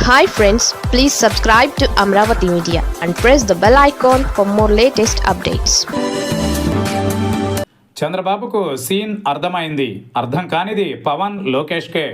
Hi friends, please subscribe to Amravati Media and press the bell icon for more latest updates. చంద్రబాబుకు scene అర్థమైంది. అర్థం కానిది పవన్ లోకేష్కే.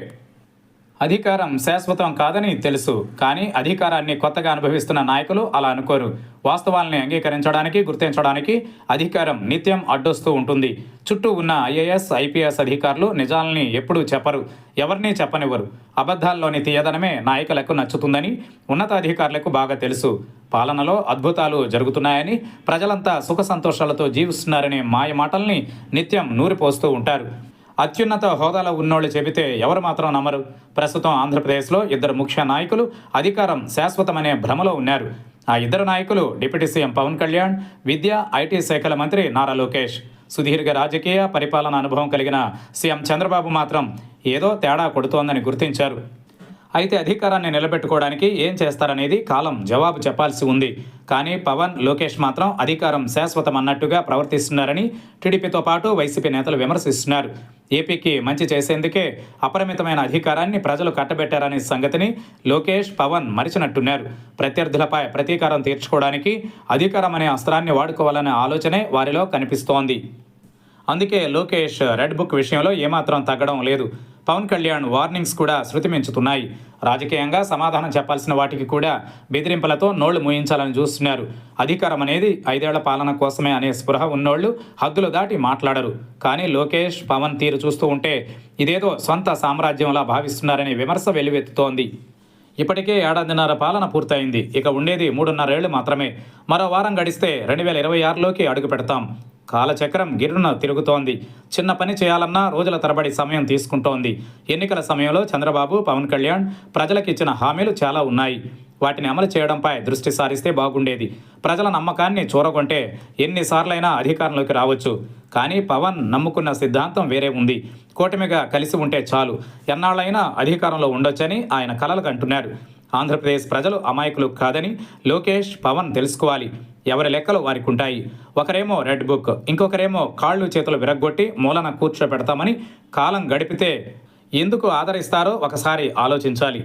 అధికారం శాశ్వతం కాదని తెలుసు. కానీ అధికారాన్ని కొత్తగా అనుభవిస్తున్న నాయకులు అలా అనుకోరు. వాస్తవాల్ని అంగీకరించడానికి, గుర్తించడానికి అధికారం నిత్యం అడ్డొస్తూ ఉంటుంది. చుట్టూ ఉన్న ఐఏఎస్, ఐపీఎస్ అధికారులు నిజాలని ఎప్పుడూ చెప్పరు, ఎవరినీ చెప్పనివ్వరు. అబద్ధాల్లోని తీయదనమే నాయకులకు నచ్చుతుందని ఉన్నతాధికారులకు బాగా తెలుసు. పాలనలో అద్భుతాలు జరుగుతున్నాయని, ప్రజలంతా సుఖ సంతోషాలతో జీవిస్తున్నారనే మాయ మాటల్ని నిత్యం నూరిపోస్తూ ఉంటారు. అత్యున్నత హోదాలో ఉన్నోళ్ళు చెబితే ఎవరు మాత్రం నమ్మరు. ప్రస్తుతం ఆంధ్రప్రదేశ్లో ఇద్దరు ముఖ్య నాయకులు అధికారం శాశ్వతమనే భ్రమలో ఉన్నారు. ఆ ఇద్దరు నాయకులు డిప్యూటీ సీఎం పవన్ కళ్యాణ్, విద్యా, ఐటీ శాఖల మంత్రి నారా లోకేష్. సుదీర్ఘ రాజకీయ పరిపాలన అనుభవం కలిగిన సీఎం చంద్రబాబు మాత్రం ఏదో తేడా కొడుతోందని గుర్తించారు. అయితే అధికారాన్ని నిలబెట్టుకోవడానికి ఏం చేస్తారనేది కాలం జవాబు చెప్పాల్సి ఉంది. కానీ పవన్, లోకేష్ మాత్రం అధికారం శాశ్వతం అన్నట్టుగా ప్రవర్తిస్తున్నారని టీడీపీతో పాటు వైసీపీ నేతలు విమర్శిస్తున్నారు. ఏపీకి మంచి చేసేందుకే అపరిమితమైన అధికారాన్ని ప్రజలు కట్టబెట్టారనే సంగతిని లోకేష్, పవన్ మరిచినట్టున్నారు. ప్రత్యర్థులపై ప్రతీకారం తీర్చుకోవడానికి అధికారం అనే అస్త్రాన్ని వాడుకోవాలనే ఆలోచనే వారిలో కనిపిస్తోంది. అందుకే లోకేష్ రెడ్ బుక్ విషయంలో ఏమాత్రం తగ్గడం లేదు. పవన్ కళ్యాణ్ వార్నింగ్స్ కూడా శృతి మించుతున్నాయి. రాజకీయంగా సమాధానం చెప్పాల్సిన వాటికి కూడా బెదిరింపులతో నోళ్లు మూయించాలని చూస్తున్నారు. అధికారం అనేది 5 ఏళ్ల పాలన కోసమే అనే స్పృహ ఉన్నోళ్లు హద్దులు దాటి మాట్లాడరు. కానీ లోకేష్, పవన్ తీరు చూస్తూ ఉంటే ఇదేదో సొంత సామ్రాజ్యంలా భావిస్తున్నారనే విమర్శ వెల్లువెత్తుతోంది. ఇప్పటికే 1.5 ఏడాదిన్నర పాలన పూర్తయింది. ఇక ఉండేది 3.5 ఏళ్లు మాత్రమే. మరో వారం గడిస్తే 2026లోకి అడుగు పెడతాం. కాలచక్రం గిర్రున తిరుగుతోంది. చిన్న పని చేయాలన్నా రోజుల తరబడి సమయం తీసుకుంటోంది. ఎన్నికల సమయంలో చంద్రబాబు, పవన్ కళ్యాణ్ ప్రజలకు ఇచ్చిన హామీలు చాలా ఉన్నాయి. వాటిని అమలు చేయడంపై దృష్టి సారిస్తే బాగుండేది. ప్రజల నమ్మకాన్ని చూరగొంటే ఎన్నిసార్లైనా అధికారంలోకి రావచ్చు. కానీ పవన్ నమ్ముకున్న సిద్ధాంతం వేరే ఉంది. కూటమిగా కలిసి ఉంటే చాలు, ఎన్నాళ్ళైనా అధికారంలో ఉండొచ్చని ఆయన కలలు కంటున్నారు. ఆంధ్రప్రదేశ్ ప్రజలు అమాయకులు కాదని లోకేష్, పవన్ తెలుసుకోవాలి. ఎవరి లెక్కలు వారికి ఉంటాయి. ఒకరేమో రెడ్ బుక్, ఇంకొకరేమో కాళ్ళు చేతులు విరగ్గొట్టి మూలన కూర్చోబెడతామని కాలం గడిపితే ఎందుకు ఆదరిస్తారో ఒకసారి ఆలోచించాలి.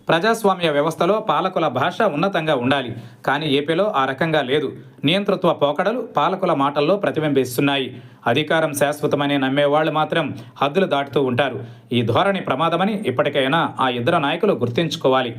ప్రజాస్వామ్య వ్యవస్థలో పాలకుల భాష ఉన్నతంగా ఉండాలి. కానీ ఏపీలో ఆ రకంగా లేదు. నియంతృత్వ పోకడలు పాలకుల మాటల్లో ప్రతిబింబిస్తున్నాయి. అధికారం శాశ్వతమని నమ్మేవాళ్లు మాత్రం హద్దులు దాటుతూ ఉంటారు. ఈ ధోరణి ప్రమాదమని ఇప్పటికైనా ఆ ఇద్దరు నాయకులు గుర్తుంచుకోవాలి.